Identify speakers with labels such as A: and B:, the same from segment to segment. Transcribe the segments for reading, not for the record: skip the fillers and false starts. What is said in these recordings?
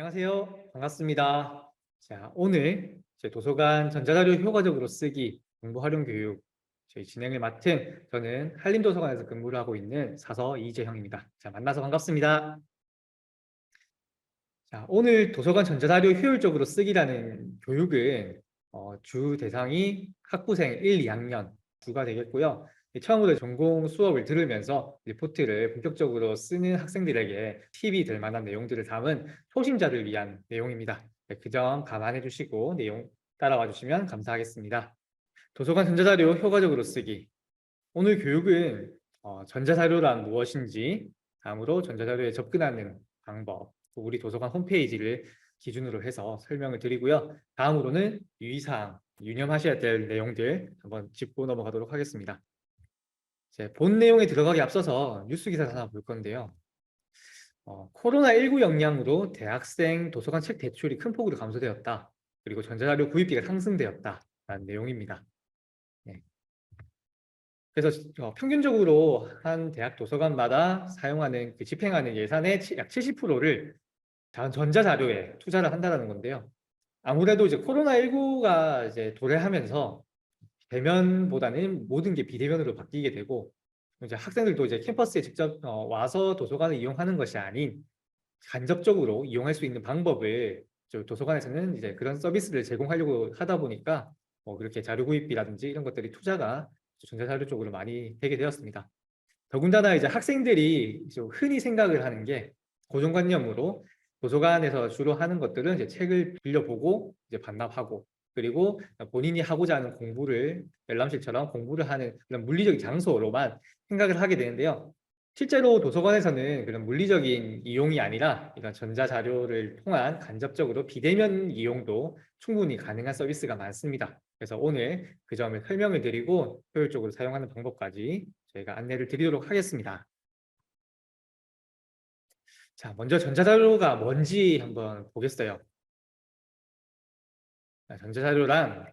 A: 안녕하세요. 반갑습니다. 자, 오늘 제 도서관 전자자료 효과적으로 쓰기 공부 활용 교육 저희 진행을 맡은 저는 한림도서관에서 근무를 하고 있는 사서 이재형입니다. 자, 만나서 반갑습니다. 자, 오늘 도서관 전자자료 효율적으로 쓰기라는 교육은 주 대상이 학부생 1, 2학년 주가 되겠고요. 처음으로 전공 수업을 들으면서 리포트를 본격적으로 쓰는 학생들에게 팁이 될 만한 내용들을 담은 초심자를 위한 내용입니다. 네, 그 점 감안해 주시고 내용 따라와 주시면 감사하겠습니다. 도서관 전자자료 효과적으로 쓰기. 오늘 교육은 전자자료란 무엇인지, 다음으로 전자자료에 접근하는 방법, 또 우리 도서관 홈페이지를 기준으로 해서 설명을 드리고요. 다음으로는 유의사항, 유념하셔야 될 내용들 한번 짚고 넘어가도록 하겠습니다. 이제 본 내용에 들어가기 앞서서 뉴스 기사 하나 볼 건데요. 코로나19 영향으로 대학생 도서관 책 대출이 큰 폭으로 감소되었다. 그리고 전자자료 구입비가 상승되었다라는 내용입니다. 네. 그래서 평균적으로 한 대학 도서관마다 사용하는 집행하는 예산의 약 70%를 전자자료에 투자를 한다는 건데요. 아무래도 이제 코로나19가 이제 도래하면서 대면보다는 모든 게 비대면으로 바뀌게 되고, 이제 학생들도 이제 캠퍼스에 직접 와서 도서관을 이용하는 것이 아닌 간접적으로 이용할 수 있는 방법을 도서관에서는 이제 그런 서비스를 제공하려고 하다 보니까 그렇게 자료 구입비라든지 이런 것들이 투자가 전자자료 쪽으로 많이 되게 되었습니다. 더군다나 이제 학생들이 좀 흔히 생각을 하는 게 고정관념으로 도서관에서 주로 하는 것들은 이제 책을 빌려보고 이제 반납하고, 그리고 본인이 하고자 하는 공부를 열람실처럼 공부를 하는 그런 물리적인 장소로만 생각을 하게 되는데요. 실제로 도서관에서는 그런 물리적인 이용이 아니라 이런 전자자료를 통한 간접적으로 비대면 이용도 충분히 가능한 서비스가 많습니다. 그래서 오늘 그 점을 설명을 드리고 효율적으로 사용하는 방법까지 저희가 안내를 드리도록 하겠습니다. 자, 먼저 전자자료가 뭔지 한번 보겠어요. 자, 전자자료란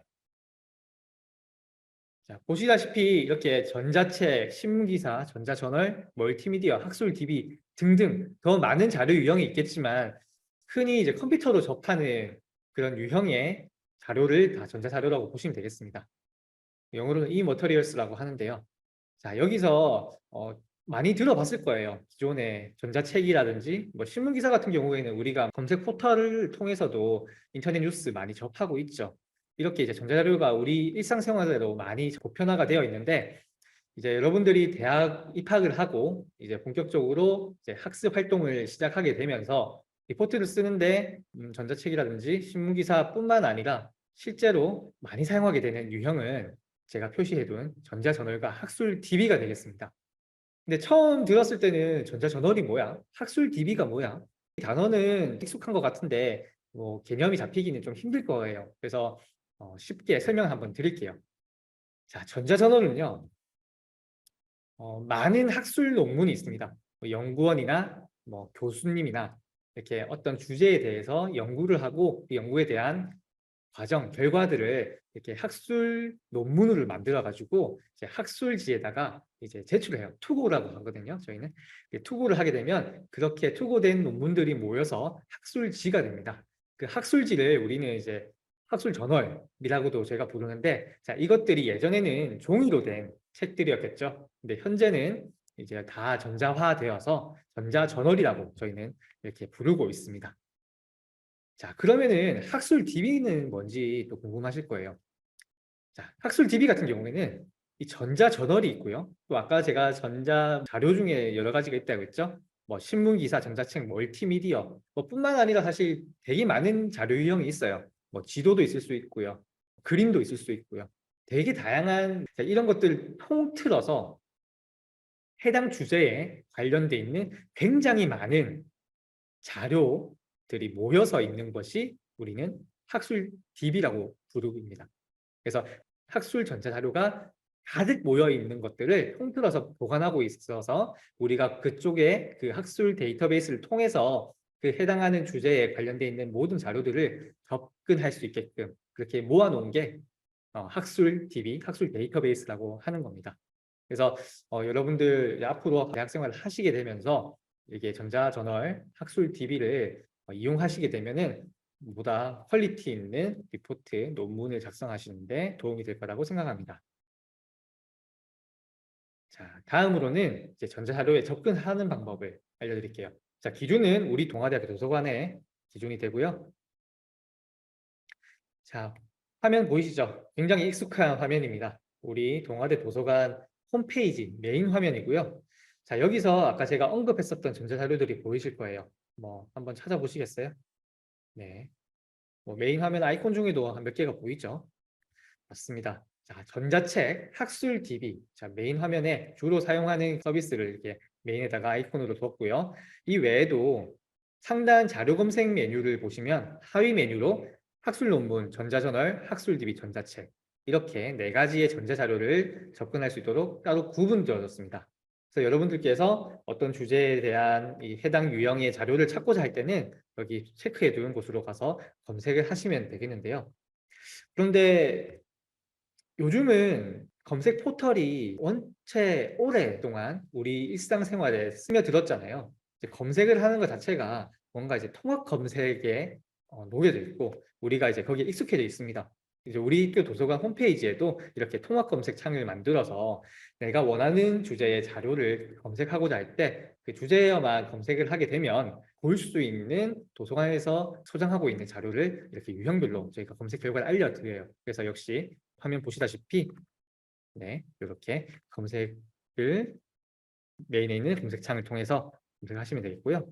A: 보시다시피 이렇게 전자책, 신문기사, 전자저널, 멀티미디어, 학술 DB 등등 더 많은 자료 유형이 있겠지만, 흔히 이제 컴퓨터로 접하는 그런 유형의 자료를 다 전자자료라고 보시면 되겠습니다. 영어로는 e-materials라고 하는데요. 자, 여기서 많이 들어봤을 거예요. 기존의 전자책이라든지 뭐 신문기사 같은 경우에는 우리가 검색 포털을 통해서도 인터넷 뉴스 많이 접하고 있죠. 이렇게 이제 전자자료가 우리 일상생활에도 많이 보편화가 되어 있는데, 이제 여러분들이 대학 입학을 하고 이제 본격적으로 이제 학습 활동을 시작하게 되면서 리포트를 쓰는데 전자책이라든지 신문기사뿐만 아니라 실제로 많이 사용하게 되는 유형은 제가 표시해둔 전자저널과 학술 DB가 되겠습니다. 근데 처음 들었을 때는 전자저널이 뭐야? 학술 DB가 뭐야? 이 단어는 익숙한 것 같은데 뭐 개념이 잡히기는 좀 힘들 거예요. 그래서 쉽게 설명 한번 드릴게요. 자, 전자저널은요, 많은 학술 논문이 있습니다. 뭐 연구원이나 뭐 교수님이나 이렇게 어떤 주제에 대해서 연구를 하고 그 연구에 대한 과정, 결과들을 이렇게 학술 논문을 만들어 가지고 이제 학술지에다가 이제 제출을 해요. 투고라고 하거든요. 저희는 투고를 하게 되면 그렇게 투고된 논문들이 모여서 학술지가 됩니다. 그 학술지를 우리는 이제 학술 저널이라고도 저희가 부르는데, 자, 이것들이 예전에는 종이로 된 책들이었겠죠. 근데 현재는 이제 다 전자화되어서 전자저널이라고 저희는 이렇게 부르고 있습니다. 자, 그러면은 학술 DB는 뭔지 또 궁금하실 거예요. 자, 학술 DB 같은 경우에는 이 전자저널이 있고요. 또 아까 제가 전자 자료 중에 여러 가지가 있다고 했죠. 뭐 신문기사, 전자책, 멀티미디어 뭐 뿐만 아니라 사실 되게 많은 자료 유형이 있어요. 뭐 지도도 있을 수 있고요. 그림도 있을 수 있고요. 되게 다양한 이런 것들을 통틀어서 해당 주제에 관련돼 있는 굉장히 많은 자료들이 모여서 있는 것이 우리는 학술 DB라고 부릅니다. 그래서 학술 전자 자료가 가득 모여 있는 것들을 통틀어서 보관하고 있어서 우리가 그쪽에 그 학술 데이터베이스를 통해서 그 해당하는 주제에 관련돼 있는 모든 자료들을 접근할 수 있게끔 그렇게 모아놓은 게 학술 DB, 학술 데이터베이스라고 하는 겁니다. 그래서 여러분들 앞으로 대학생활을 하시게 되면서 이게 전자저널, 학술 DB를 이용하시게 되면은 보다 퀄리티 있는 리포트, 논문을 작성하시는데 도움이 될 거라고 생각합니다. 자, 다음으로는 이제 전자자료에 접근하는 방법을 알려드릴게요. 자, 기준은 우리 동아대학교 도서관의 기준이 되고요. 자, 화면 보이시죠? 굉장히 익숙한 화면입니다. 우리 동아대 도서관 홈페이지 메인 화면이고요. 자, 여기서 아까 제가 언급했었던 전자자료들이 보이실 거예요. 뭐 한번 찾아보시겠어요? 네. 뭐 메인 화면 아이콘 중에도 한 몇 개가 보이죠? 맞습니다. 자, 전자책, 학술 DB. 자, 메인 화면에 주로 사용하는 서비스를 이렇게 메인에다가 아이콘으로 뒀고요. 이 외에도 상단 자료 검색 메뉴를 보시면 하위 메뉴로 학술 논문, 전자저널, 학술 DB, 전자책 이렇게 네 가지의 전자자료를 접근할 수 있도록 따로 구분되어졌습니다. 그래서 여러분들께서 어떤 주제에 대한 이 해당 유형의 자료를 찾고자 할 때는 여기 체크해 두는 곳으로 가서 검색을 하시면 되겠는데요. 그런데 요즘은 검색 포털이 원체 오랫동안 우리 일상생활에 스며들었잖아요. 이제 검색을 하는 것 자체가 뭔가 이제 통합 검색에 녹여져 있고 우리가 이제 거기에 익숙해져 있습니다. 이제 우리 학교 도서관 홈페이지에도 이렇게 통합 검색 창을 만들어서 내가 원하는 주제의 자료를 검색하고자 할 때 그 주제에만 검색을 하게 되면 볼 수 있는 도서관에서 소장하고 있는 자료를 이렇게 유형별로 저희가 검색 결과를 알려드려요. 그래서 역시 화면 보시다시피 네, 이렇게 검색을 메인에 있는 검색창을 통해서 검색하시면 되겠고요.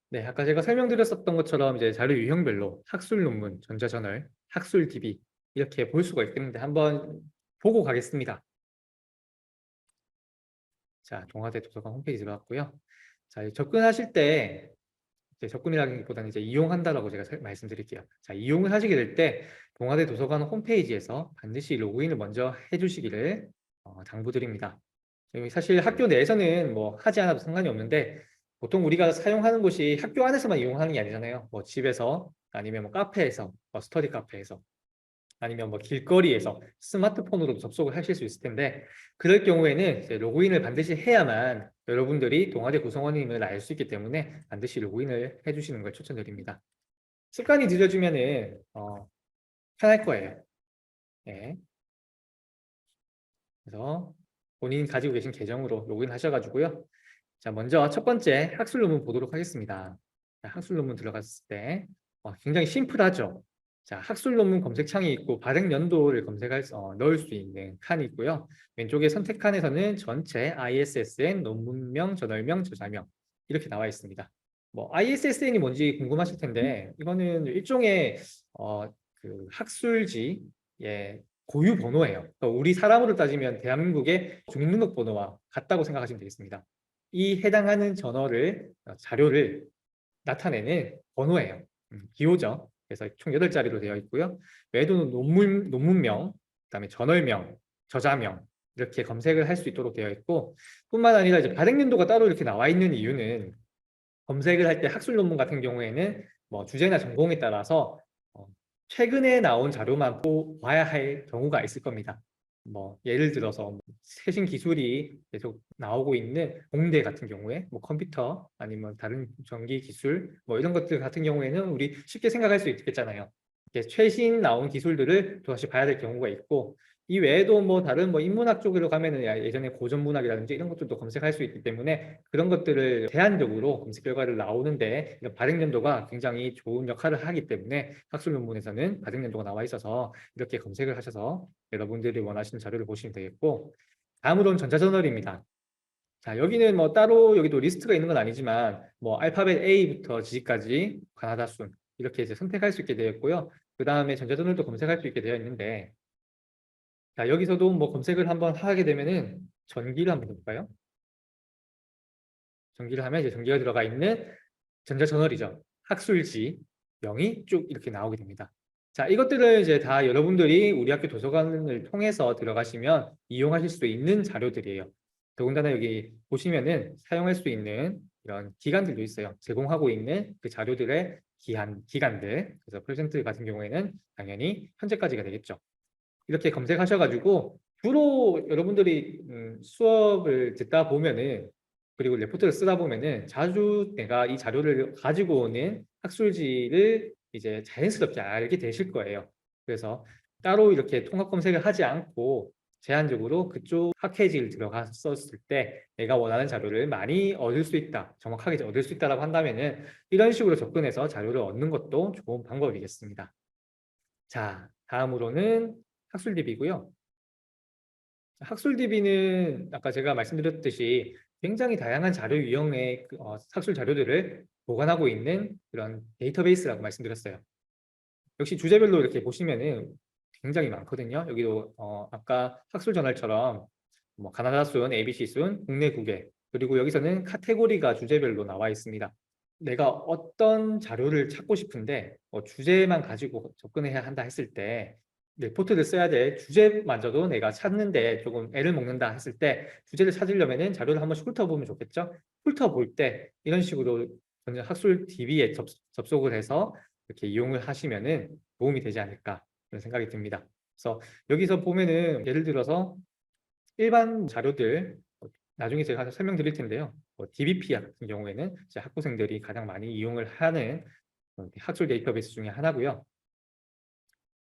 A: 네, 아까 제가 설명드렸었던 것처럼 이제 자료 유형별로 학술 논문, 전자저널, 학술 DB 이렇게 볼 수가 있는데 한번 보고 가겠습니다. 자, 동아대 도서관 홈페이지 들어갔고요. 자, 접근하실 때 이제 접근이라기보다는 이제 이용한다라고 제가 말씀드릴게요. 자, 이용을 하시게 될 때 동아대 도서관 홈페이지에서 반드시 로그인을 먼저 해주시기를 당부드립니다. 사실 학교 내에서는 뭐 하지 않아도 상관이 없는데 보통 우리가 사용하는 곳이 학교 안에서만 이용하는 게 아니잖아요. 뭐 집에서 아니면 뭐 카페에서, 뭐 스터디 카페에서 아니면 뭐 길거리에서 스마트폰으로 접속을 하실 수 있을 텐데 그럴 경우에는 이제 로그인을 반드시 해야만 여러분들이 동아대 구성원임을 알 수 있기 때문에 반드시 로그인을 해주시는 걸 추천드립니다. 습관이 들여주면은 편할 거예요. 네. 그래서 본인 가지고 계신 계정으로 로그인 하셔가지고요. 자, 먼저 첫 번째 학술 논문 보도록 하겠습니다. 자, 학술 논문 들어갔을 때 굉장히 심플하죠. 자, 학술 논문 검색창이 있고 발행 연도를 넣을 수 있는 칸이 있고요. 왼쪽에 선택 칸에서는 전체 ISSN, 논문명, 저널명, 저자명 이렇게 나와 있습니다. 뭐 ISSN이 뭔지 궁금하실 텐데 이거는 일종의 그 학술지의 고유 번호예요. 그러니까 우리 사람으로 따지면 대한민국의 주민등록번호와 같다고 생각하시면 되겠습니다. 이 해당하는 저널을 자료를 나타내는 번호예요. 기호죠. 그래서 총 8자리로 되어 있고요. 외에도 논문명, 그다음에 저널명, 저자명 이렇게 검색을 할 수 있도록 되어 있고 뿐만 아니라 이제 발행 연도가 따로 이렇게 나와 있는 이유는 검색을 할 때 학술 논문 같은 경우에는 뭐 주제나 전공에 따라서 최근에 나온 자료만 봐야 할 경우가 있을 겁니다. 뭐 예를 들어서 뭐 최신 기술이 계속 나오고 있는 공대 같은 경우에 뭐 컴퓨터 아니면 다른 전기 기술 뭐 이런 것들 같은 경우에는 우리 쉽게 생각할 수 있겠잖아요. 이렇게 최신 나온 기술들을 또다시 봐야 될 경우가 있고 이 외에도 뭐 다른 뭐 인문학 쪽으로 가면은 예전에 고전문학이라든지 이런 것들도 검색할 수 있기 때문에 그런 것들을 제한적으로 검색 결과를 나오는데 발행 연도가 굉장히 좋은 역할을 하기 때문에 학술 논문에서는 발행 연도가 나와 있어서 이렇게 검색을 하셔서 여러분들이 원하시는 자료를 보시면 되겠고 다음으로는 전자저널입니다. 자, 여기는 뭐 따로 여기도 리스트가 있는 건 아니지만 뭐 알파벳 A부터 G까지 가나다 순 이렇게 이제 선택할 수 있게 되어 있고요. 그 다음에 전자저널도 검색할 수 있게 되어 있는데 자, 여기서도 뭐 검색을 한번 하게 되면은 전기를 한번 해볼까요? 전기를 하면 이제 전기가 들어가 있는 전자저널이죠. 학술지 명이 쭉 이렇게 나오게 됩니다. 자, 이것들을 이제 다 여러분들이 우리 학교 도서관을 통해서 들어가시면 이용하실 수 있는 자료들이에요. 더군다나 여기 보시면은 사용할 수 있는 이런 기간들도 있어요. 제공하고 있는 그 자료들의 기간들. 그래서 프레젠트 같은 경우에는 당연히 현재까지가 되겠죠. 이렇게 검색하셔가지고 주로 여러분들이 수업을 듣다 보면은 그리고 레포트를 쓰다 보면은 자주 내가 이 자료를 가지고 오는 학술지를 이제 자연스럽게 알게 되실 거예요. 그래서 따로 이렇게 통합 검색을 하지 않고 제한적으로 그쪽 학회지를 들어갔었을 때 내가 원하는 자료를 많이 얻을 수 있다, 정확하게 얻을 수 있다라고 한다면은 이런 식으로 접근해서 자료를 얻는 것도 좋은 방법이겠습니다. 자, 다음으로는 학술 DB고요. 학술 DB는 아까 제가 말씀드렸듯이 굉장히 다양한 자료 유형의 학술 자료들을 보관하고 있는 그런 데이터베이스라고 말씀드렸어요. 역시 주제별로 이렇게 보시면은 굉장히 많거든요. 여기도 아까 학술 저널처럼 뭐 가나다 순, ABC 순, 국내 국외 그리고 여기서는 카테고리가 주제별로 나와 있습니다. 내가 어떤 자료를 찾고 싶은데 주제만 가지고 접근해야 한다 했을 때 레포트를 써야 될 주제마저도 내가 찾는데 조금 애를 먹는다 했을 때 주제를 찾으려면은 자료를 한 번씩 훑어보면 좋겠죠. 훑어볼 때 이런 식으로 학술 DB에 접속을 해서 이렇게 이용을 하시면은 도움이 되지 않을까 그런 생각이 듭니다. 그래서 여기서 보면은 예를 들어서 일반 자료들 나중에 제가 설명드릴 텐데요. DBP 같은 경우에는 이제 학부생들이 가장 많이 이용을 하는 학술 데이터베이스 중에 하나고요.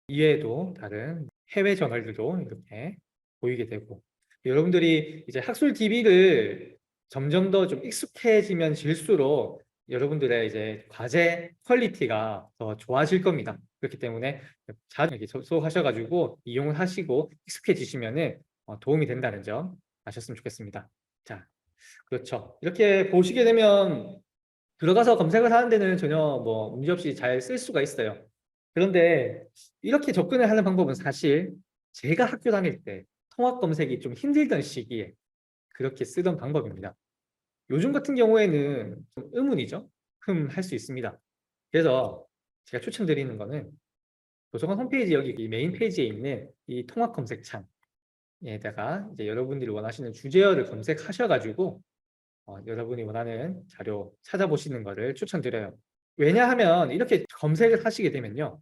A: 이외에도 다른 해외 저널들도 이렇게 보이게 되고 여러분들이 이제 학술 DB를 점점 더 좀 익숙해지면 질수록 여러분들의 이제 과제 퀄리티가 더 좋아질 겁니다. 그렇기 때문에 자주 이렇게 접속하셔가지고 이용을 하시고 익숙해지시면은 도움이 된다는 점 아셨으면 좋겠습니다. 자, 그렇죠. 이렇게 보시게 되면 들어가서 검색을 하는 데는 전혀 뭐 문제없이 잘 쓸 수가 있어요. 그런데 이렇게 접근을 하는 방법은 사실 제가 학교 다닐 때 통합 검색이 좀 힘들던 시기에 그렇게 쓰던 방법입니다. 요즘 같은 경우에는 좀 의문이죠. 할 수 있습니다. 그래서 제가 추천드리는 거는 도서관 홈페이지 여기 이 메인 페이지에 있는 이 통합 검색창에다가 이제 여러분들이 원하시는 주제어를 검색하셔가지고 여러분이 원하는 자료 찾아보시는 것을 추천드려요. 왜냐하면 이렇게 검색을 하시게 되면요.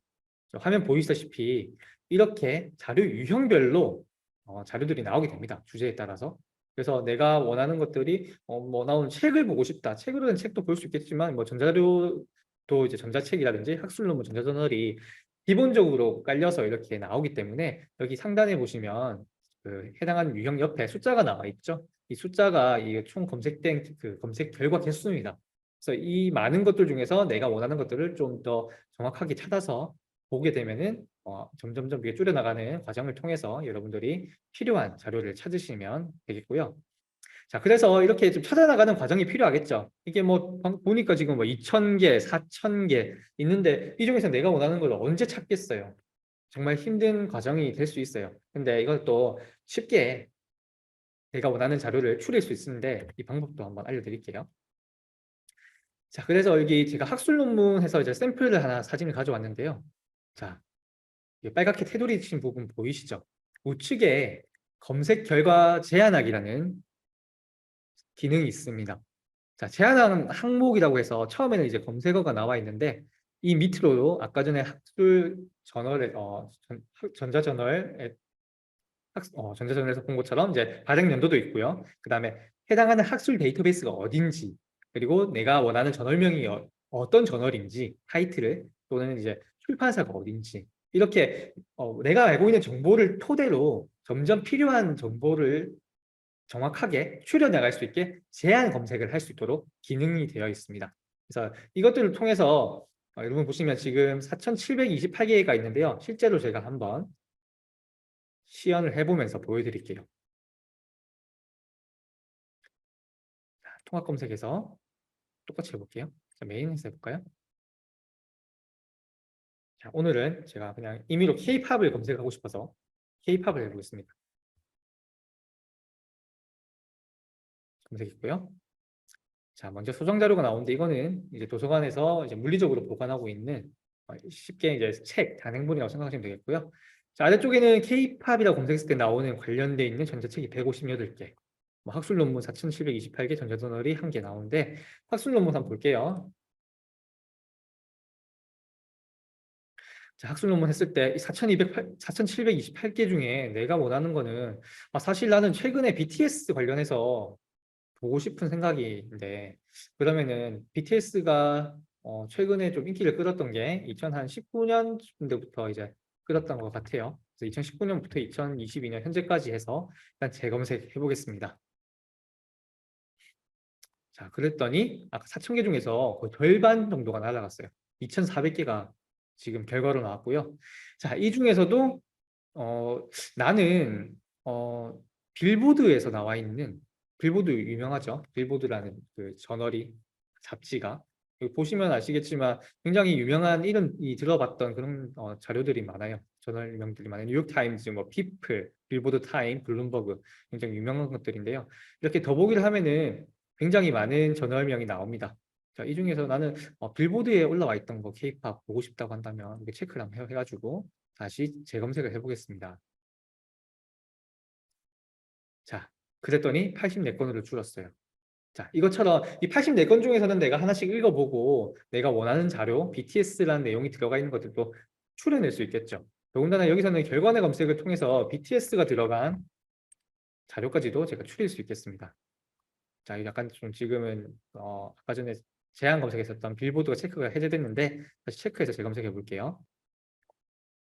A: 화면 보이시다시피 이렇게 자료 유형별로 자료들이 나오게 됩니다. 주제에 따라서. 그래서 내가 원하는 것들이 뭐 나오는 책을 보고 싶다. 책으로는 책도 볼 수 있겠지만 뭐 전자료도 이제 전자책이라든지 학술 논문 전자저널이 기본적으로 깔려서 이렇게 나오기 때문에 여기 상단에 보시면 그 해당하는 유형 옆에 숫자가 나와 있죠. 이 숫자가 이 총 검색된 그 검색 결과 개수입니다. 그래서 이 많은 것들 중에서 내가 원하는 것들을 좀 더 정확하게 찾아서 보게 되면은 점점점 이게 줄여나가는 과정을 통해서 여러분들이 필요한 자료를 찾으시면 되겠고요. 자, 그래서 이렇게 좀 찾아나가는 과정이 필요하겠죠. 이게 뭐 보니까 지금 뭐 2,000개, 4,000개 있는데 이 중에서 내가 원하는 걸 언제 찾겠어요? 정말 힘든 과정이 될 수 있어요. 근데 이것도 쉽게 내가 원하는 자료를 추릴 수 있는데 이 방법도 한번 알려드릴게요. 자, 그래서 여기 제가 학술 논문에서 이제 샘플을 하나 사진을 가져왔는데요. 자, 이 빨갛게 테두리 친 부분 보이시죠? 우측에 검색 결과 제한하기라는 기능이 있습니다. 자, 제한하는 항목이라고 해서 처음에는 이제 검색어가 나와 있는데 이 밑으로 아까 전에 학술 저널에 전자저널에 전자저널에서 본 것처럼 이제 발행 연도도 있고요. 그 다음에 해당하는 학술 데이터베이스가 어딘지 그리고 내가 원하는 저널명이 어떤 저널인지 타이틀을 또는 이제 출판사가 어딘지 이렇게 내가 알고 있는 정보를 토대로 점점 필요한 정보를 정확하게 추려나갈 수 있게 제한 검색을 할 수 있도록 기능이 되어 있습니다. 그래서 이것들을 통해서 여러분 보시면 지금 4,728개가 있는데요. 실제로 제가 한번 시연을 해보면서 보여드릴게요. 통합 검색에서 똑같이 해볼게요. 자, 메인에서 해볼까요? 자, 오늘은 제가 그냥 임의로 K-팝을 검색하고 싶어서 K-팝을 해보겠습니다. 검색했고요. 자, 먼저 소정 자료가 나오는데 이거는 이제 도서관에서 이제 물리적으로 보관하고 있는 쉽게 이제 책 단행본이라고 생각하시면 되겠고요. 자, 아래쪽에는 K-팝이라고 검색했을 때 나오는 관련돼 있는 전자책이 158개, 뭐 학술 논문 4,728개, 전자저널이 1개 나오는데 학술 논문 한번 볼게요. 자, 학술 논문 했을 때 4,728개 중에 내가 원하는 거는 사실 나는 최근에 BTS 관련해서 보고 싶은 생각인데 그러면은 BTS가 최근에 좀 인기를 끌었던 게 2019년부터 이제 끌었던 것 같아요. 그래서 2019년부터 2022년 현재까지 해서 일단 재검색해 보겠습니다. 자, 그랬더니 아까 4,000개 중에서 거의 절반 정도가 날아갔어요. 2,400개가 지금 결과로 나왔고요. 자, 이 중에서도 나는 빌보드에서 나와 있는 빌보드 유명하죠. 빌보드라는 그 저널이 잡지가 여기 보시면 아시겠지만 굉장히 유명한 이름이 들어봤던 그런 자료들이 많아요. 저널명들이 많아요. 뉴욕타임즈, 뭐 피플, 빌보드 타임, 블룸버그 굉장히 유명한 것들인데요. 이렇게 더보기를 하면은 굉장히 많은 저널명이 나옵니다. 자, 이 중에서 나는 빌보드에 올라와 있던 거 K-팝 보고 싶다고 한다면 이렇게 체크를 한번 해가지고 다시 재검색을 해보겠습니다. 자, 그랬더니 84건으로 줄었어요. 자, 이것처럼 이 84건 중에서는 내가 하나씩 읽어보고 내가 원하는 자료, BTS라는 내용이 들어가 있는 것들도 추려낼 수 있겠죠. 더군다나 여기서는 결과내 검색을 통해서 BTS가 들어간 자료까지도 제가 추릴 수 있겠습니다. 자, 약간 좀 지금은 아까 전에 제한 검색했었던 빌보드가 체크가 해제됐는데 다시 체크해서 재검색해 볼게요.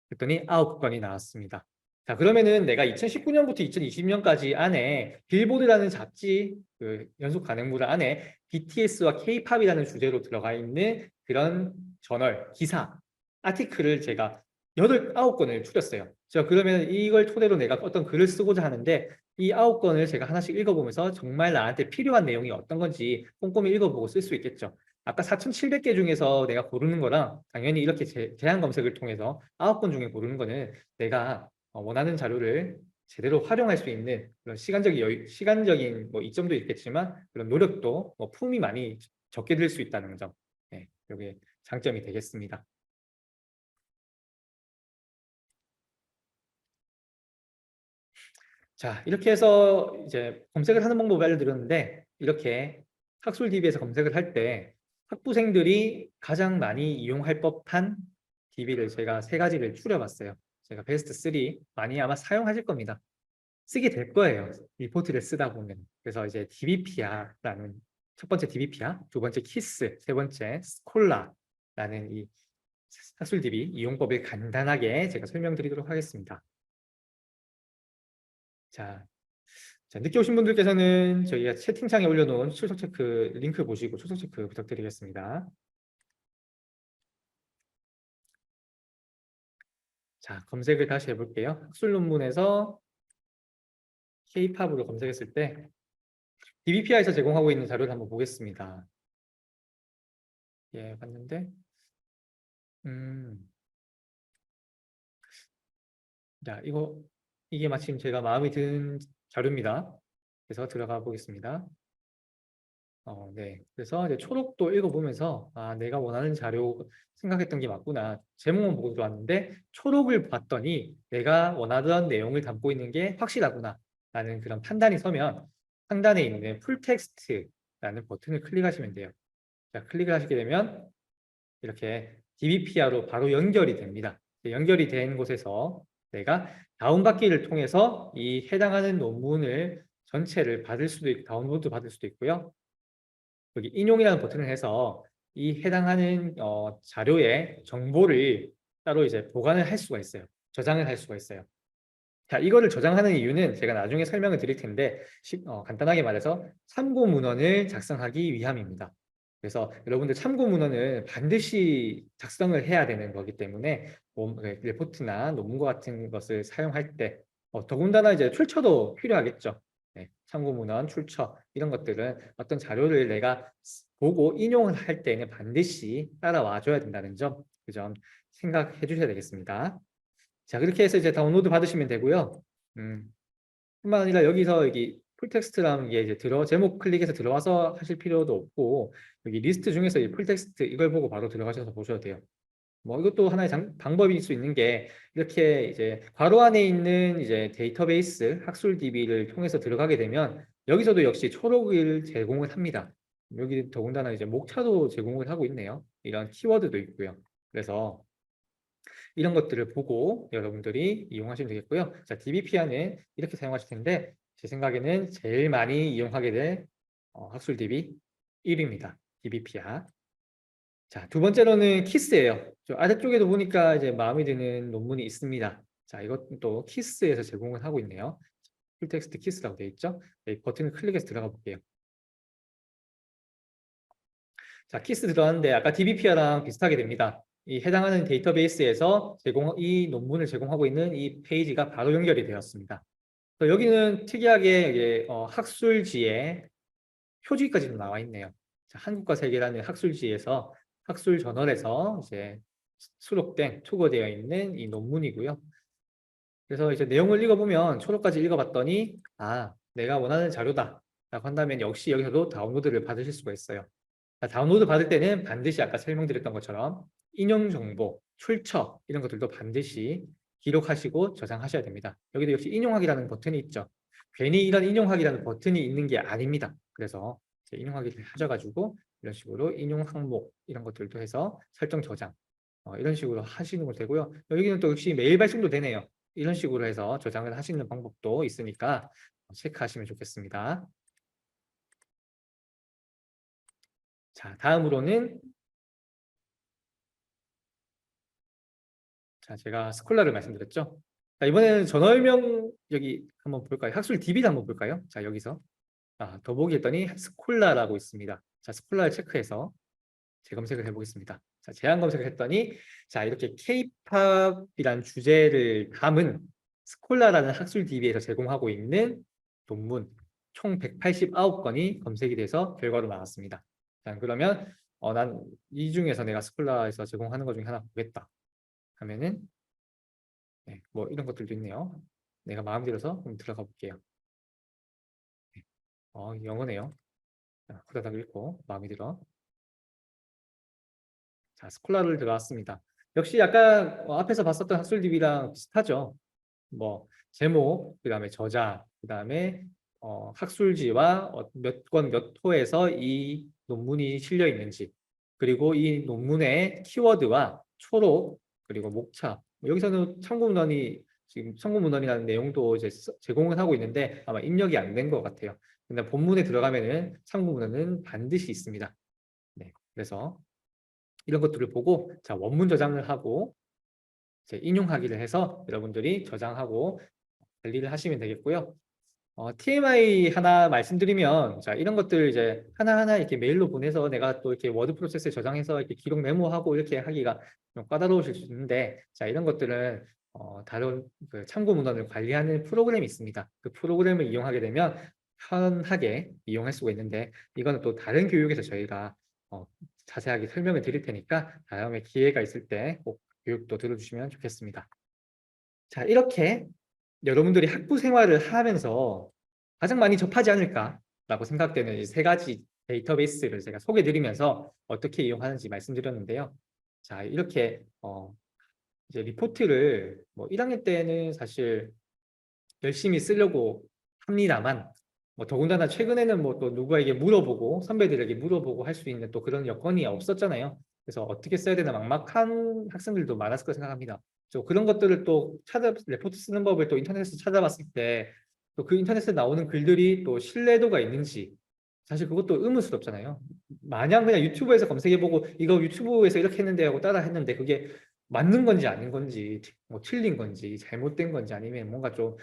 A: 그랬더니 9건이 나왔습니다. 자, 그러면은 내가 2019년부터 2020년까지 안에 빌보드라는 잡지 그 연속 간행물 안에 BTS와 K-팝이라는 주제로 들어가 있는 그런 저널, 기사, 아티클을 제가 9건을 추렸어요. 자, 그러면 이걸 토대로 내가 어떤 글을 쓰고자 하는데 이 9건을 제가 하나씩 읽어보면서 정말 나한테 필요한 내용이 어떤 건지 꼼꼼히 읽어보고 쓸 수 있겠죠. 아까 4,700개 중에서 내가 고르는 거랑 당연히 이렇게 제한 검색을 통해서 9건 중에 고르는 거는 내가 원하는 자료를 제대로 활용할 수 있는 그런 시간적인 뭐 이점도 있겠지만 그런 노력도 품이 많이 적게 들 수 있다는 점, 네, 이게 장점이 되겠습니다. 자, 이렇게 해서 이제 검색을 하는 방법을 알려드렸는데 이렇게 학술 DB에서 검색을 할 때 학부생들이 가장 많이 이용할 법한 DB를 제가 3가지를 추려봤어요. 제가 베스트 3 많이 아마 사용하실 겁니다. 쓰게 될 거예요. 리포트를 쓰다 보면. 그래서 이제 DBPR라는 첫 번째 DBPR, 두 번째 키스, 세 번째 스콜라라는 이 학술 DB 이용법을 간단하게 제가 설명드리도록 하겠습니다. 자, 늦게 오신 분들께서는 저희가 채팅창에 올려놓은 출석 체크 링크 보시고 출석 체크 부탁드리겠습니다. 자, 검색을 다시 해볼게요. 학술 논문에서 K-팝으로 검색했을 때 DBPR에서 제공하고 있는 자료를 한번 보겠습니다. 예, 봤는데 자, 이게 마침 제가 마음에 드는 자료입니다. 그래서 들어가 보겠습니다. 네. 그래서 이제 초록도 읽어보면서 내가 원하는 자료 생각했던 게 맞구나. 제목만 보고 들어왔는데 초록을 봤더니 내가 원하던 내용을 담고 있는 게 확실하구나 라는 그런 판단이 서면 상단에 있는 풀텍스트라는 버튼을 클릭하시면 돼요. 자, 클릭을 하시게 되면 이렇게 DBPR로 바로 연결이 됩니다. 연결이 된 곳에서 내가 다운받기를 통해서 이 해당하는 논문을 전체를 받을 수도 있고 다운로드 받을 수도 있고요. 여기 인용이라는 버튼을 해서 이 해당하는 자료의 정보를 따로 이제 보관을 할 수가 있어요. 저장을 할 수가 있어요. 자, 이거를 저장하는 이유는 제가 나중에 설명을 드릴 텐데 간단하게 말해서 참고 문헌을 작성하기 위함입니다. 그래서 여러분들 참고 문헌을 반드시 작성을 해야 되는 거기 때문에 레포트나 논문과 같은 것을 사용할 때 더군다나 이제 출처도 필요하겠죠. 네, 참고 문헌, 출처 이런 것들은 어떤 자료를 내가 보고 인용을 할 때는 반드시 따라와 줘야 된다는 점, 그 점 생각해 주셔야 되겠습니다. 자, 그렇게 해서 이제 다운로드 받으시면 되고요. 뿐만 아니라 여기 풀텍스트라는 게 이제 제목 클릭해서 들어와서 하실 필요도 없고 여기 리스트 중에서 이 풀텍스트 이걸 보고 바로 들어가셔서 보셔도 돼요. 뭐 이것도 하나의 방법일 수 있는 게 이렇게 이제 괄호 안에 있는 이제 데이터베이스 학술 DB를 통해서 들어가게 되면 여기서도 역시 초록을 제공을 합니다. 여기 더군다나 이제 목차도 제공을 하고 있네요. 이런 키워드도 있고요. 그래서 이런 것들을 보고 여러분들이 이용하시면 되겠고요. 자, DBPR는 이렇게 사용하실 텐데 제 생각에는 제일 많이 이용하게 될 학술 DB 1위입니다. DBPR. 자, 두 번째로는 키스예요. 저 아래쪽에도 보니까 이제 마음에 드는 논문이 있습니다. 자, 이것도 키스에서 제공을 하고 있네요. 풀텍스트 키스라고 되어 있죠. 네, 버튼을 클릭해서 들어가 볼게요. 자, 키스 들어갔는데 아까 DBPR랑 비슷하게 됩니다. 이 해당하는 데이터베이스에서 이 논문을 제공하고 있는 이 페이지가 바로 연결이 되었습니다. 여기는 특이하게 이게, 학술지에 표지까지도 나와 있네요. 자, 한국과 세계라는 학술지에서 학술 저널에서 이제 수록된 초고되어 있는 이 논문이고요. 그래서 이제 내용을 읽어보면 초록까지 읽어봤더니 내가 원하는 자료다 라고 한다면 역시 여기서도 다운로드를 받으실 수가 있어요. 다운로드 받을 때는 반드시 아까 설명드렸던 것처럼 인용 정보, 출처 이런 것들도 반드시 기록하시고 저장하셔야 됩니다. 여기도 역시 인용하기라는 버튼이 있죠. 괜히 이런 인용하기라는 버튼이 있는 게 아닙니다. 그래서 인용하기를 하셔가지고 이런 식으로 인용 항목 이런 것들도 해서 설정 저장 이런 식으로 하시는 걸 되고요. 여기는 또 역시 메일 발송도 되네요. 이런 식으로 해서 저장을 하시는 방법도 있으니까 체크하시면 좋겠습니다. 자, 다음으로는 자, 제가 스콜라를 말씀드렸죠. 자, 이번에는 전월명 여기 한번 볼까요? 학술 DB도 한번 볼까요? 자, 여기서 더보기 했더니 스콜라라고 있습니다. 자, 스콜라를 체크해서 재검색을 해보겠습니다. 자, 제한 검색을 했더니 자, 이렇게 K-팝이란 주제를 담은 스콜라라는 학술 DB에서 제공하고 있는 논문 총 189건이 검색이 돼서 결과로 나왔습니다. 자, 그러면 난 이 중에서 내가 스콜라에서 제공하는 것 중에 하나 보겠다 하면은 뭐 이런 것들도 있네요. 내가 마음에 들어서 좀 들어가 볼게요. 영어네요. 후다닥 읽고 마음에 들어. 자, 스콜라를 들어왔습니다. 역시 약간 앞에서 봤었던 학술 DB랑 비슷하죠. 뭐 제목, 그다음에 저자, 그다음에 학술지와 몇 권 몇 호에서 이 논문이 실려 있는지, 그리고 이 논문의 키워드와 초록, 그리고 목차. 여기서는 참고문헌이 지금 참고문헌이라는 내용도 이제 제공을 하고 있는데 아마 입력이 안 된 것 같아요. 근데 본문에 들어가면은 참고문헌은 반드시 있습니다. 네, 그래서 이런 것들을 보고 자, 원문 저장을 하고 이제 인용하기를 해서 여러분들이 저장하고 관리를 하시면 되겠고요. TMI 하나 말씀드리면 자, 이런 것들 이제 하나하나 이렇게 메일로 보내서 내가 또 이렇게 워드 프로세스에 저장해서 이렇게 기록 메모하고 이렇게 하기가 좀 까다로우실 수 있는데 자, 이런 것들은 다른 그 참고 문헌을 관리하는 프로그램이 있습니다. 그 프로그램을 이용하게 되면 편하게 이용할 수가 있는데 이거는 또 다른 교육에서 저희가 자세하게 설명을 드릴 테니까 다음에 기회가 있을 때 꼭 교육도 들어주시면 좋겠습니다. 자, 이렇게 여러분들이 학부 생활을 하면서 가장 많이 접하지 않을까라고 생각되는 이 세 가지 데이터베이스를 제가 소개드리면서 어떻게 이용하는지 말씀드렸는데요. 자, 이렇게 이제 리포트를 뭐 1학년 때는 사실 열심히 쓰려고 합니다만 더군다나 최근에는 뭐 또 누구에게 물어보고 선배들에게 물어보고 할 수 있는 또 그런 여건이 없었잖아요. 그래서 어떻게 써야 되나 막막한 학생들도 많았을 거 생각합니다. 그런 것들을 또 레포트 쓰는 법을 또 인터넷에서 찾아봤을 때 또 그 인터넷에 나오는 글들이 또 신뢰도가 있는지 사실 그것도 의문스럽잖아요. 마냥 그냥 유튜브에서 검색해보고 이거 유튜브에서 이렇게 했는데 하고 따라 했는데 그게 맞는 건지 아닌 건지 뭐 틀린 건지 잘못된 건지 아니면 뭔가 좀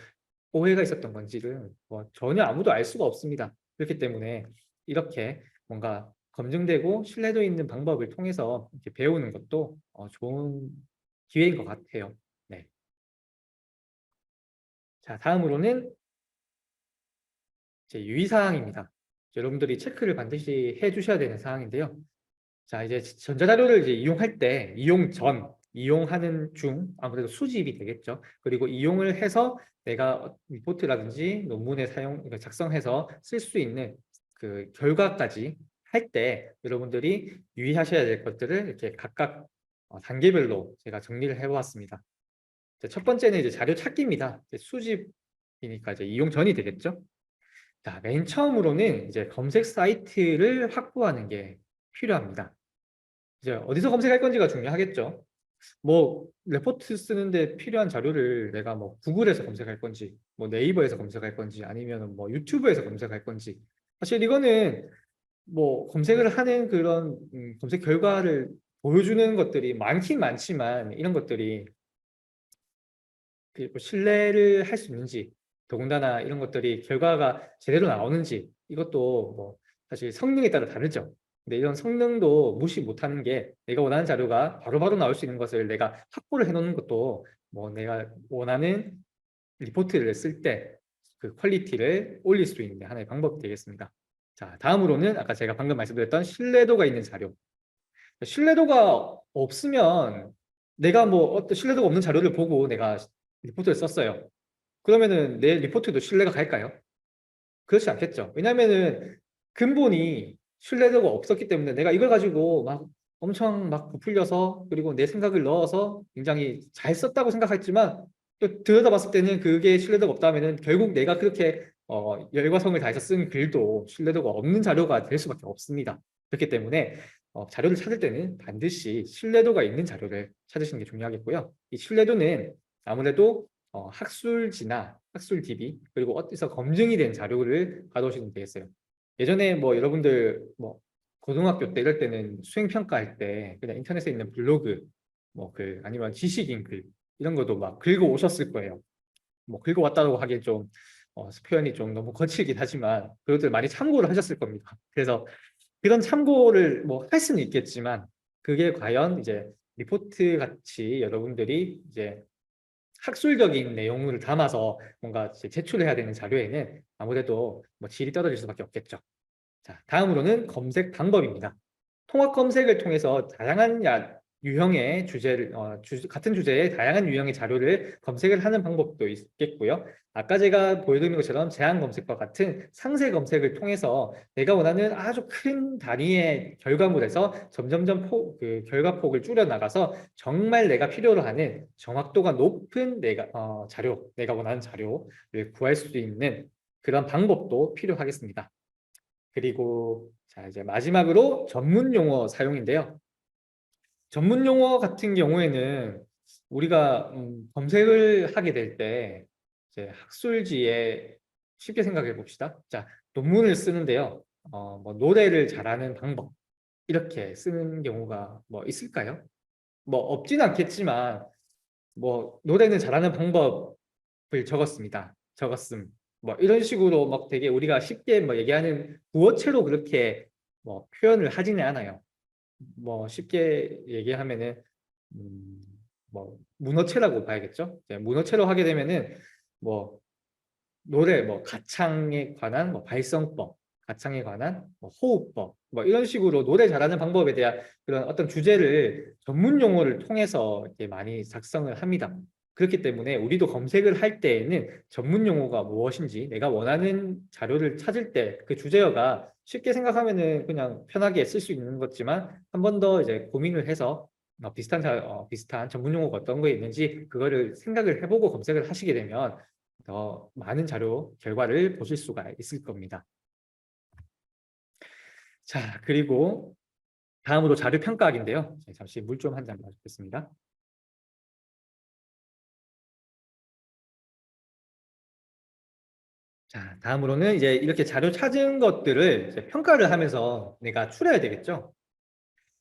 A: 오해가 있었던 건지를 전혀 아무도 알 수가 없습니다. 그렇기 때문에 이렇게 뭔가 검증되고 신뢰도 있는 방법을 통해서 이렇게 배우는 것도 좋은 기회인 것 같아요. 네. 자, 다음으로는 이제 유의사항입니다. 여러분들이 체크를 반드시 해주셔야 되는 사항인데요. 자, 이제 전자자료를 이제 이용할 때 이용 전, 이용하는 중 아무래도 수집이 되겠죠. 그리고 이용을 해서 내가 리포트라든지 논문에 그러니까 작성해서 쓸 수 있는 그 결과까지 할 때 여러분들이 유의하셔야 될 것들을 이렇게 각각 단계별로 제가 정리를 해보았습니다. 첫 번째는 이제 자료 찾기입니다. 이제 수집이니까 이제 이용 전이 되겠죠. 자, 맨 처음으로는 이제 검색 사이트를 확보하는 게 필요합니다. 이제 어디서 검색할 건지가 중요하겠죠. 뭐 레포트 쓰는데 필요한 자료를 내가 뭐 구글에서 검색할 건지 뭐 네이버에서 검색할 건지 아니면 뭐 유튜브에서 검색할 건지 사실 이거는 뭐 검색을 하는 그런 검색 결과를 보여주는 것들이 많긴 많지만 이런 것들이 그뭐 신뢰를 할 수 있는지 더군다나 이런 것들이 결과가 제대로 나오는지 이것도 뭐 사실 성능에 따라 다르죠. 근데 이런 성능도 무시 못하는 게 내가 원하는 자료가 바로바로 나올 수 있는 것을 내가 확보를 해놓는 것도 뭐 내가 원하는 리포트를 쓸 때 그 퀄리티를 올릴 수 있는 하나의 방법이 되겠습니다. 자, 다음으로는 아까 제가 방금 말씀드렸던 신뢰도가 있는 자료. 신뢰도가 없으면 내가 뭐 어떤 신뢰도가 없는 자료를 보고 내가 리포트를 썼어요. 그러면은 내 리포트도 신뢰가 갈까요? 그렇지 않겠죠. 왜냐면은 근본이 신뢰도가 없었기 때문에 내가 이걸 가지고 막 엄청 막 부풀려서 그리고 내 생각을 넣어서 굉장히 잘 썼다고 생각했지만 또 들여다봤을 때는 그게 신뢰도가 없다면은 결국 내가 그렇게 열과성을 다해서 쓴 글도 신뢰도가 없는 자료가 될 수밖에 없습니다. 그렇기 때문에 자료를 찾을 때는 반드시 신뢰도가 있는 자료를 찾으시는 게 중요하겠고요. 이 신뢰도는 아무래도 학술지나 학술 DB 그리고 어디서 검증이 된 자료를 가져오시면 되겠어요. 예전에 뭐 여러분들 뭐 고등학교 때 이럴 때는 수행 평가할 때 그냥 인터넷에 있는 블로그 뭐 글 아니면 지식인 글 이런 것도 막 긁어 오셨을 거예요. 뭐 긁어 왔다고 하기엔 좀 표현이 좀 너무 거칠긴 하지만 그것들 많이 참고를 하셨을 겁니다. 그래서 그런 참고를 뭐 할 수는 있겠지만 그게 과연 이제 리포트 같이 여러분들이 이제 학술적인 내용을 담아서 뭔가 제출해야 되는 자료에는 아무래도 뭐 질이 떨어질 수밖에 없겠죠. 자, 다음으로는 검색 방법입니다. 통합 검색을 통해서 다양한 유형의 주제를 같은 주제의 다양한 유형의 자료를 검색을 하는 방법도 있겠고요. 아까 제가 보여드린 것처럼 제한 검색과 같은 상세 검색을 통해서 내가 원하는 아주 큰 단위의 결과물에서 점점점 그 결과폭을 줄여 나가서 정말 내가 필요로 하는 정확도가 높은 자료, 내가 원하는 자료를 구할 수 있는 그런 방법도 필요하겠습니다. 그리고 자 이제 마지막으로 전문 용어 사용인데요. 전문 용어 같은 경우에는 우리가 검색을 하게 될 때 이제 학술지에 쉽게 생각해 봅시다. 자, 논문을 쓰는데요. 뭐 노래를 잘하는 방법 이렇게 쓰는 경우가 뭐 있을까요? 뭐 없진 않겠지만 뭐 노래는 잘하는 방법을 적었습니다. 적었음. 뭐 이런 식으로 막 되게 우리가 쉽게 뭐 얘기하는 구어체로 그렇게 뭐 표현을 하지는 않아요. 뭐 쉽게 얘기하면은 음, 뭐 문어체라고 봐야겠죠. 이제 문어체로 하게 되면은 뭐 노래 뭐 가창에 관한 뭐 발성법, 가창에 관한 뭐 호흡법 뭐 이런 식으로 노래 잘하는 방법에 대한 그런 어떤 주제를 전문 용어를 통해서 이렇게 많이 작성을 합니다. 그렇기 때문에 우리도 검색을 할 때에는 전문 용어가 무엇인지 내가 원하는 자료를 찾을 때 그 주제어가 쉽게 생각하면은 그냥 편하게 쓸 수 있는 거지만 한 번 더 이제 고민을 해서 비슷한 전문 용어가 어떤 거 있는지 그거를 생각을 해보고 검색을 하시게 되면 더 많은 자료 결과를 보실 수가 있을 겁니다. 자, 그리고 다음으로 자료 평가학인데요. 잠시 물 좀 한 잔 마시겠습니다. 자, 다음으로는 이제 이렇게 자료 찾은 것들을 이제 평가를 하면서 내가 추려야 되겠죠.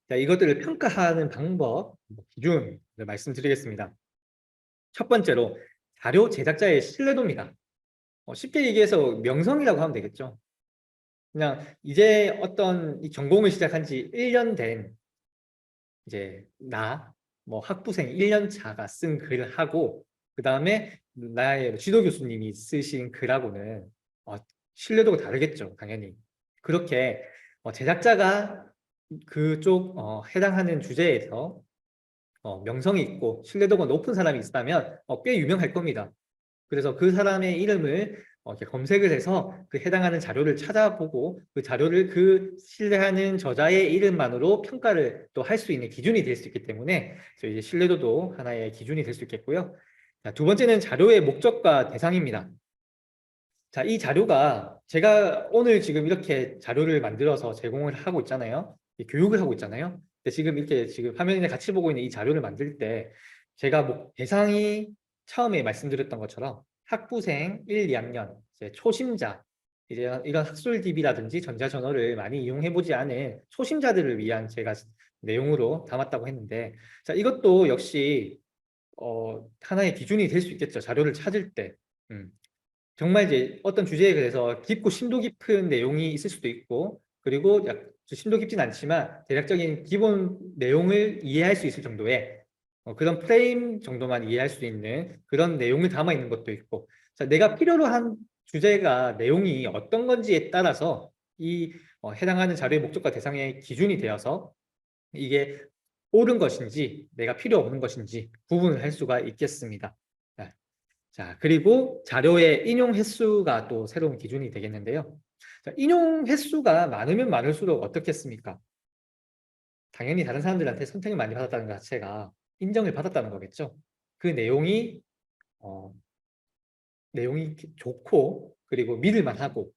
A: 자, 이것들을 평가하는 방법, 기준을 말씀드리겠습니다. 첫 번째로 자료 제작자의 신뢰도입니다. 쉽게 얘기해서 명성이라고 하면 되겠죠. 그냥 이제 어떤 이 전공을 시작한 지 1년 된 이제 뭐 학부생 1년 차가 쓴 글하고 그 다음에 나의 지도 교수님이 쓰신 글하고는 신뢰도가 다르겠죠, 당연히. 그렇게 제작자가 그쪽 해당하는 주제에서 명성이 있고 신뢰도가 높은 사람이 있다면 꽤 유명할 겁니다. 그래서 그 사람의 이름을 이렇게 검색을 해서 그 해당하는 자료를 찾아보고 그 자료를 그 신뢰하는 저자의 이름만으로 평가를 또 할 수 있는 기준이 될 수 있기 때문에 이제 신뢰도도 하나의 기준이 될 수 있겠고요. 자, 두 번째는 자료의 목적과 대상입니다. 자, 이 자료가 제가 오늘 지금 이렇게 자료를 만들어서 제공을 하고 있잖아요. 교육을 하고 있잖아요. 지금 이렇게 지금 화면에 같이 보고 있는 이 자료를 만들 때 제가 뭐 대상이 처음에 말씀드렸던 것처럼 학부생 1, 2학년, 이제 초심자, 이제 이런 학술 DB라든지 전자저널을 많이 이용해보지 않은 초심자들을 위한 제가 내용으로 담았다고 했는데, 자, 이것도 역시 하나의 기준이 될 수 있겠죠. 자료를 찾을 때. 정말 이제 어떤 주제에 대해서 깊고 심도 깊은 내용이 있을 수도 있고, 그리고 심도 깊진 않지만 대략적인 기본 내용을 이해할 수 있을 정도의 그런 프레임 정도만 이해할 수 있는 그런 내용을 담아 있는 것도 있고, 자, 내가 필요로 한 주제가 내용이 어떤 건지에 따라서 이 해당하는 자료의 목적과 대상의 기준이 되어서 이게 옳은 것인지 내가 필요 없는 것인지 구분을 할 수가 있겠습니다. 자, 그리고 자료의 인용 횟수가 또 새로운 기준이 되겠는데요. 자, 인용 횟수가 많으면 많을수록 어떻겠습니까? 당연히 다른 사람들한테 선택을 많이 받았다는 것 자체가 인정을 받았다는 거겠죠. 그 어, 내용이 좋고, 그리고 믿을만하고,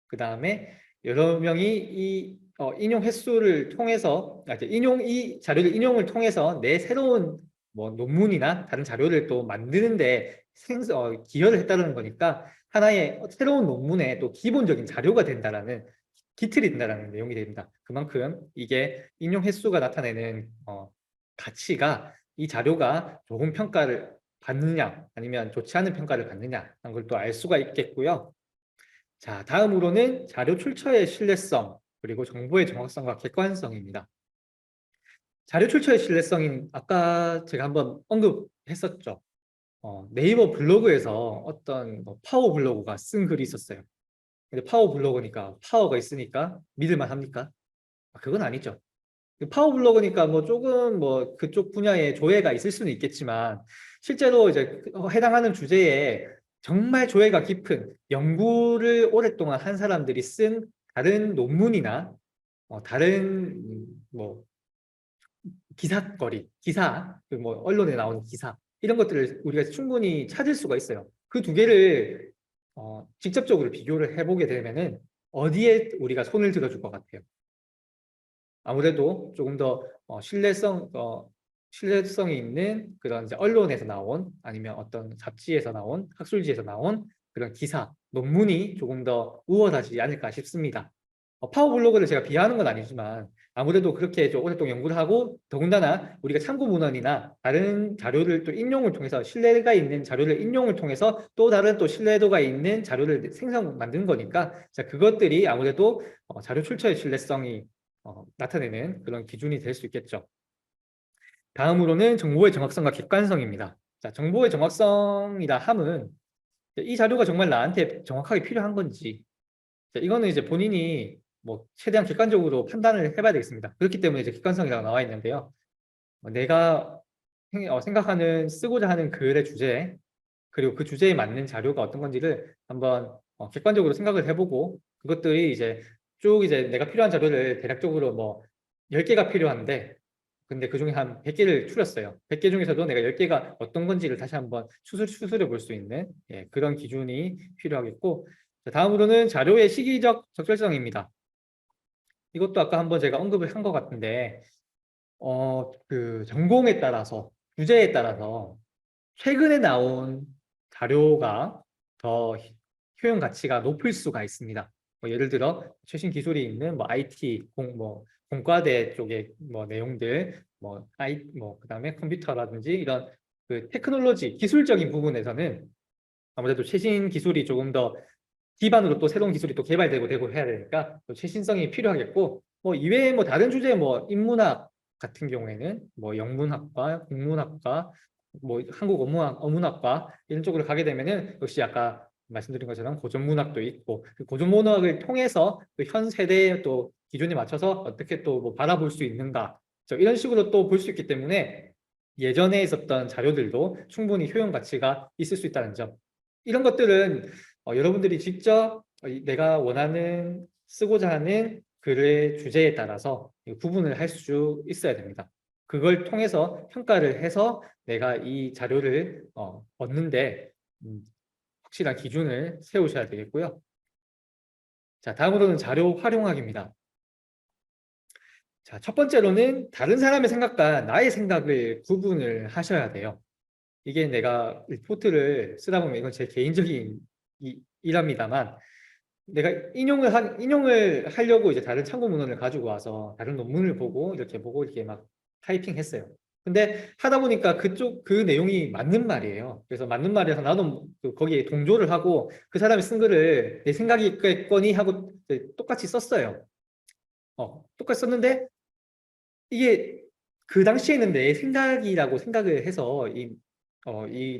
A: 그 다음에 여러 명이 이 인용 횟수를 통해서, 이 자료를 인용을 통해서 내 새로운 뭐 논문이나 다른 자료를 또 만드는데 기여를 했다는 거니까 하나의 새로운 논문의 또 기본적인 자료가 된다라는, 기틀이 된다라는 내용이 됩니다. 그만큼 이게 인용 횟수가 나타내는 가치가 이 자료가 좋은 평가를 받느냐 아니면 좋지 않은 평가를 받느냐 하는 걸 또 알 수가 있겠고요. 자, 다음으로는 자료 출처의 신뢰성, 그리고 정보의 정확성과 객관성입니다. 자료 출처의 신뢰성인 아까 제가 한번 언급했었죠. 네이버 블로그에서 어떤 파워 블로거가 쓴 글이 있었어요. 근데 파워 블로거니까 파워가 있으니까 믿을만 합니까? 그건 아니죠. 파워 블로거니까 뭐 조금 뭐 그쪽 분야에 조예가 있을 수는 있겠지만 실제로 이제 해당하는 주제에 정말 조예가 깊은 연구를 오랫동안 한 사람들이 쓴 다른 논문이나 다른 뭐 기사거리, 기사, 그뭐 언론에 나오는 기사 이런 것들을 우리가 충분히 찾을 수가 있어요. 그 두 개를 직접적으로 비교를 해보게 되면은 어디에 우리가 손을 들어줄 것 같아요? 아무래도 조금 더 신뢰성이 있는 그런 이제 언론에서 나온 아니면 어떤 잡지에서 나온 학술지에서 나온 그런 기사, 논문이 조금 더 우월하지 않을까 싶습니다. 파워블로그를 제가 비하하는 건 아니지만 아무래도 그렇게 좀 오랫동안 연구를 하고 더군다나 우리가 참고 문헌이나 다른 자료를 또 인용을 통해서 신뢰가 있는 자료를 인용을 통해서 또 다른 또 신뢰도가 있는 자료를 만든 거니까 자, 그것들이 아무래도 자료 출처의 신뢰성이 나타내는 그런 기준이 될 수 있겠죠. 다음으로는 정보의 정확성과 객관성입니다. 자, 정보의 정확성이라 함은 이 자료가 정말 나한테 정확하게 필요한 건지, 자, 이거는 이제 본인이 뭐 최대한 객관적으로 판단을 해봐야 되겠습니다. 그렇기 때문에 이제 객관성이라고 나와 있는데요. 내가 생각하는 쓰고자 하는 글의 주제, 그리고 그 주제에 맞는 자료가 어떤 건지를 한번 객관적으로 생각을 해보고 그것들이 이제 쭉 이제 내가 필요한 자료를 대략적으로 뭐 10개가 필요한데 근데 그중에 한 100개를 추렸어요. 100개 중에서도 내가 10개가 어떤 건지를 다시 한번 추스려 볼 수 있는 그런 기준이 필요하겠고 자, 다음으로는 자료의 시기적 적절성입니다. 이것도 아까 한번 제가 언급을 한 것 같은데 그 전공에 따라서 주제에 따라서 최근에 나온 자료가 더 효용 가치가 높을 수가 있습니다. 뭐 예를 들어 최신 기술이 있는 뭐 IT 공과대 쪽의 뭐 내용들 뭐 그다음에 컴퓨터라든지 이런 그 테크놀로지 기술적인 부분에서는 아무래도 최신 기술이 조금 더 기반으로 또 새로운 기술이 또 개발되고 해야 되니까 또 최신성이 필요하겠고 뭐 이외에 뭐 다른 주제 뭐 인문학 같은 경우에는 뭐 영문학과, 국문학과, 뭐 한국 어문학과 이런 쪽으로 가게 되면은 역시 아까 말씀드린 것처럼 고전문학도 있고 그 고전문학을 통해서 현 세대의 또 기준에 맞춰서 어떻게 또 뭐 바라볼 수 있는가 이런 식으로 또 볼 수 있기 때문에 예전에 있었던 자료들도 충분히 효용 가치가 있을 수 있다는 점 이런 것들은 여러분들이 직접 내가 원하는 쓰고자 하는 글의 주제에 따라서 구분을 할 수 있어야 됩니다. 그걸 통해서 평가를 해서 내가 이 자료를 얻는데 확실한 기준을 세우셔야 되겠고요. 자, 다음으로는 자료 활용학입니다. 자, 첫 번째로는 다른 사람의 생각과 나의 생각을 구분을 하셔야 돼요. 이게 내가 리포트를 쓰다 보면 이건 제 개인적인 일합니다만 내가 인용을 하려고 이제 다른 참고 문헌을 가지고 와서 다른 논문을 보고 이렇게 막 타이핑했어요. 근데 하다 보니까 그 내용이 맞는 말이에요. 그래서 맞는 말이라서 나도 거기에 동조를 하고 그 사람이 쓴 글을 내 생각이겠거니 하고 똑같이 썼어요. 똑같이 썼는데 이게 그 당시에는 내 생각이라고 생각을 해서 이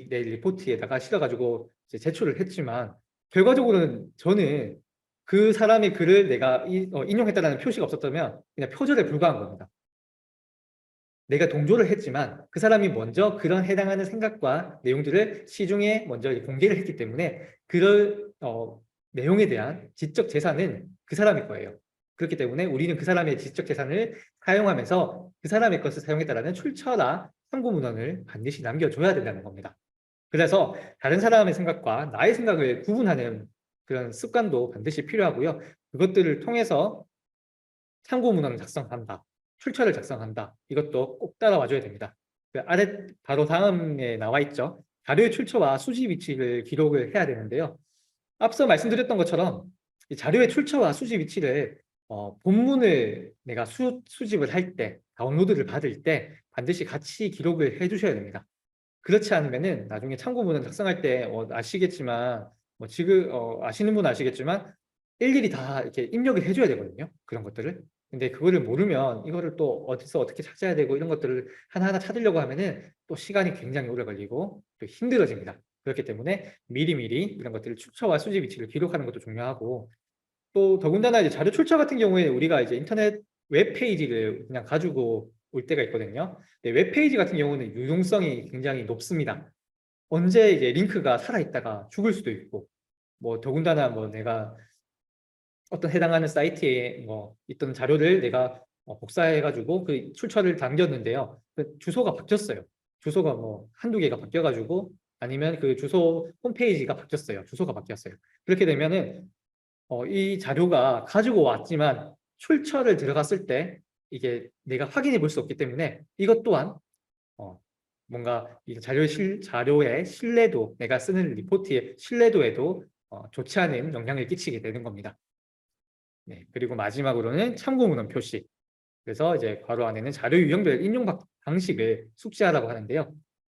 A: 내 리포트에다가 실어가지고 이제 제출을 했지만 결과적으로는 저는 그 사람의 글을 내가 인용했다는 표시가 없었다면 그냥 표절에 불과한 겁니다. 내가 동조를 했지만 그 사람이 먼저 그런 해당하는 생각과 내용들을 시중에 먼저 공개를 했기 때문에 그런 내용에 대한 지적 재산은 그 사람의 거예요. 그렇기 때문에 우리는 그 사람의 지적 재산을 사용하면서 그 사람의 것을 사용했다라는 출처나 참고 문헌을 반드시 남겨줘야 된다는 겁니다. 그래서 다른 사람의 생각과 나의 생각을 구분하는 그런 습관도 반드시 필요하고요. 그것들을 통해서 참고 문헌을 작성한다. 출처를 작성한다. 이것도 꼭 따라와줘야 됩니다. 그 아래 바로 다음에 나와 있죠. 자료의 출처와 수집 위치를 기록을 해야 되는데요. 앞서 말씀드렸던 것처럼 이 자료의 출처와 수집 위치를 본문을 내가 수집을 할 때, 다운로드를 받을 때 반드시 같이 기록을 해주셔야 됩니다. 그렇지 않으면은 나중에 참고문헌 작성할 때 아시겠지만 지금 아시는 분은 아시겠지만 일일이 다 이렇게 입력을 해줘야 되거든요. 그런 것들을. 근데 그거를 모르면 이거를 또 어디서 어떻게 찾아야 되고 이런 것들을 하나하나 찾으려고 하면은 또 시간이 굉장히 오래 걸리고 또 힘들어집니다. 그렇기 때문에 미리미리 이런 것들을 출처와 수집 위치를 기록하는 것도 중요하고 또 더군다나 이제 자료 출처 같은 경우에 우리가 이제 인터넷 웹페이지를 그냥 가지고 올 때가 있거든요. 웹페이지 같은 경우는 유용성이 굉장히 높습니다. 언제 이제 링크가 살아있다가 죽을 수도 있고 더군다나 내가 어떤 해당하는 사이트에 있던 자료를 내가 복사해가지고 그 출처를 남겼는데요. 그 주소가 바뀌었어요. 주소가 한두 개가 바뀌어가지고 아니면 그 주소 홈페이지가 바뀌었어요. 주소가 바뀌었어요. 그렇게 되면은 이 자료가 가지고 왔지만 출처를 들어갔을 때 이게 내가 확인해 볼 수 없기 때문에 이것 또한 뭔가 이 자료의 신뢰도, 내가 쓰는 리포트의 신뢰도에도 좋지 않은 영향을 끼치게 되는 겁니다. 네, 그리고 마지막으로는 참고 문헌 표시. 그래서 이제 괄호 안에는 자료 유형별 인용 방식을 숙지하라고 하는데요.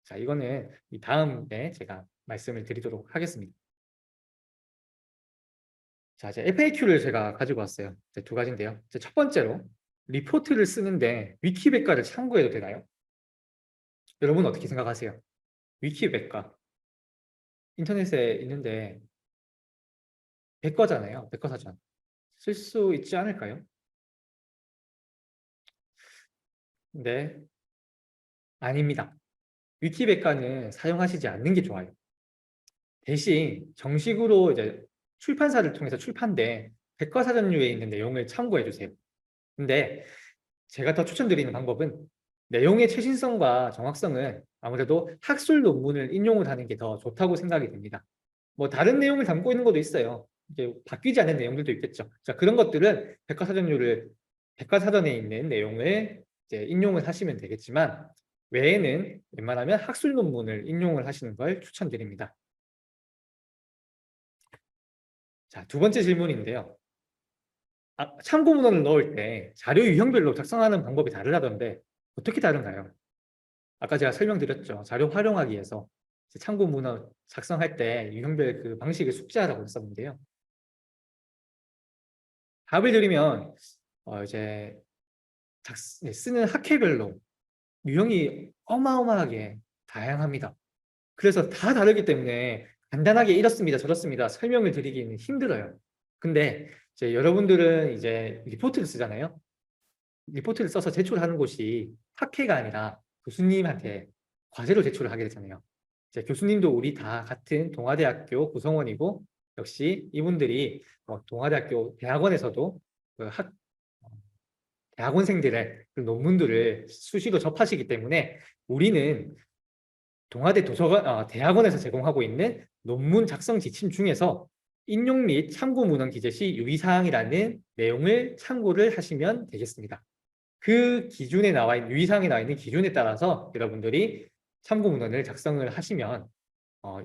A: 자, 이거는 이 다음에 제가 말씀을 드리도록 하겠습니다. 자, 이제 FAQ를 제가 가지고 왔어요. 이제 두 가지인데요. 이제 첫 번째로 리포트를 쓰는데 위키백과를 참고해도 되나요? 여러분 어떻게 생각하세요? 위키백과 인터넷에 있는데 백과잖아요. 백과사전 쓸 수 있지 않을까요? 네, 아닙니다. 위키백과는 사용하시지 않는 게 좋아요. 대신 정식으로 이제 출판사를 통해서 출판된 백과사전류에 있는 내용을 참고해 주세요. 근데 제가 더 추천드리는 방법은 내용의 최신성과 정확성은 아무래도 학술 논문을 인용을 하는 게 더 좋다고 생각이 됩니다. 다른 내용을 담고 있는 것도 있어요. 이게 바뀌지 않는 내용들도 있겠죠. 자, 그런 것들은 백과사전에 있는 내용을 이제 인용을 하시면 되겠지만 외에는 웬만하면 학술 논문을 인용을 하시는 걸 추천드립니다. 자, 두 번째 질문인데요. 참고 문헌을 넣을 때 자료 유형별로 작성하는 방법이 다르다던데 어떻게 다른가요? 아까 제가 설명드렸죠. 자료 활용하기 위해서 참고 문헌 작성할 때 유형별 그 방식을 숙지하라고 했었는데요. 답을 드리면 이제 쓰는 학회별로 유형이 어마어마하게 다양합니다. 그래서 다 다르기 때문에 간단하게 이렇습니다, 저렇습니다 설명을 드리기는 힘들어요. 근데 이제 여러분들은 이제 리포트를 쓰잖아요. 리포트를 써서 제출하는 곳이 학회가 아니라 교수님한테 과제로 제출을 하게 되잖아요. 이제 교수님도 우리 다 같은 동아대학교 구성원이고 역시 이분들이 동아대학교 대학원에서도 그 대학원생들의 그 논문들을 수시로 접하시기 때문에 우리는 동아대 대학원에서 제공하고 있는 논문 작성 지침 중에서 인용 및 참고 문헌 기재 시 유의사항이라는 내용을 참고를 하시면 되겠습니다. 그 기준에 나와 있는 유의사항에 나와 있는 기준에 따라서 여러분들이 참고 문헌을 작성을 하시면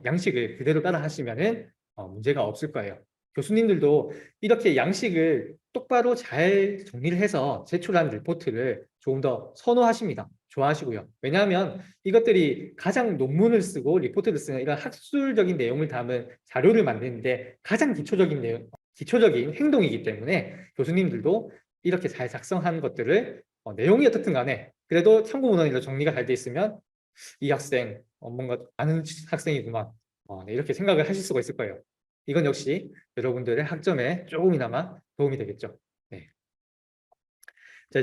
A: 양식을 그대로 따라 하시면은 문제가 없을 거예요. 교수님들도 이렇게 양식을 똑바로 잘 정리를 해서 제출한 리포트를 조금 더 선호하십니다. 좋아하시고요. 왜냐하면 이것들이 가장 논문을 쓰고 리포트를 쓰는 이런 학술적인 내용을 담은 자료를 만드는데 가장 기초적인 내용, 기초적인 행동이기 때문에 교수님들도 이렇게 잘 작성한 것들을 내용이 어떻든 간에 그래도 참고 문헌으로 정리가 잘 돼 있으면 이 학생 뭔가 아는 학생이구만 네, 이렇게 생각을 하실 수가 있을 거예요. 이건 역시 여러분들의 학점에 조금이나마 도움이 되겠죠. 네.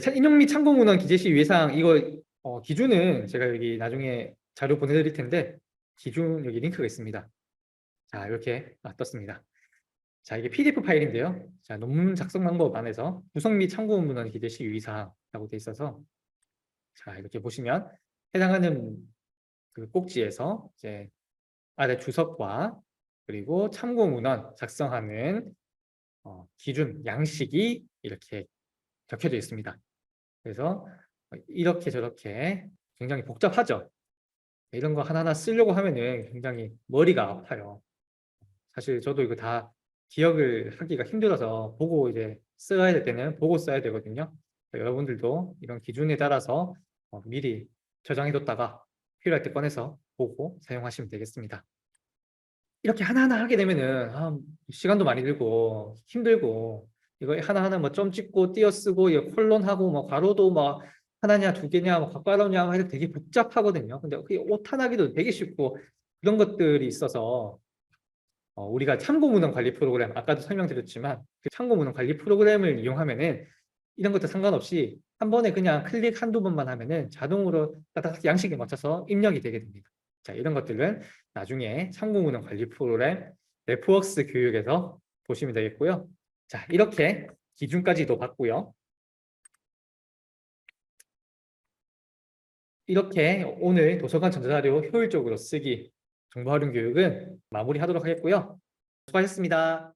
A: 자, 인용 및 참고 문헌 기재시 유예사항 이거 기준은 제가 여기 나중에 자료 보내드릴 텐데 기준 여기 링크가 있습니다. 자, 이렇게 떴습니다. 자, 이게 PDF 파일인데요. 자, 논문 작성 방법 안에서 구성 및 참고 문헌 기재시 유의사항이라고 돼 있어서 자, 이렇게 보시면 해당하는 그 꼭지에서 이제 아래 주석과 그리고 참고 문헌 작성하는 기준, 양식이 이렇게 적혀져 있습니다. 그래서 이렇게 저렇게 굉장히 복잡하죠. 이런 거 하나하나 쓰려고 하면은 굉장히 머리가 아파요. 사실 저도 이거 다 기억을 하기가 힘들어서 보고 이제 써야 될 때는 보고 써야 되거든요. 여러분들도 이런 기준에 따라서 미리 저장해뒀다가 필요할 때 꺼내서 보고 사용하시면 되겠습니다. 이렇게 하나하나 하게 되면은 시간도 많이 들고 힘들고 이거 하나하나 뭐 점 찍고 띄어쓰고 이거 콜론하고 뭐 괄호도 뭐 하나냐 두 개냐 뭐 가까우냐 해도 되게 복잡하거든요. 근데 그 옷 하나기도 되게 쉽고 그런 것들이 있어서 우리가 참고문헌 관리 프로그램 아까도 설명드렸지만 그 참고문헌 관리 프로그램을 이용하면은 이런 것도 상관없이 한 번에 그냥 클릭 한두 번만 하면은 자동으로 따닥 양식에 맞춰서 입력이 되게 됩니다. 자, 이런 것들은 나중에 참고문헌 관리 프로그램 네트워크스 교육에서 보시면 되겠고요. 자, 이렇게 기준까지도 봤고요. 이렇게 오늘 도서관 전자자료 효율적으로 쓰기 정보 활용 교육은 마무리하도록 하겠고요. 수고하셨습니다.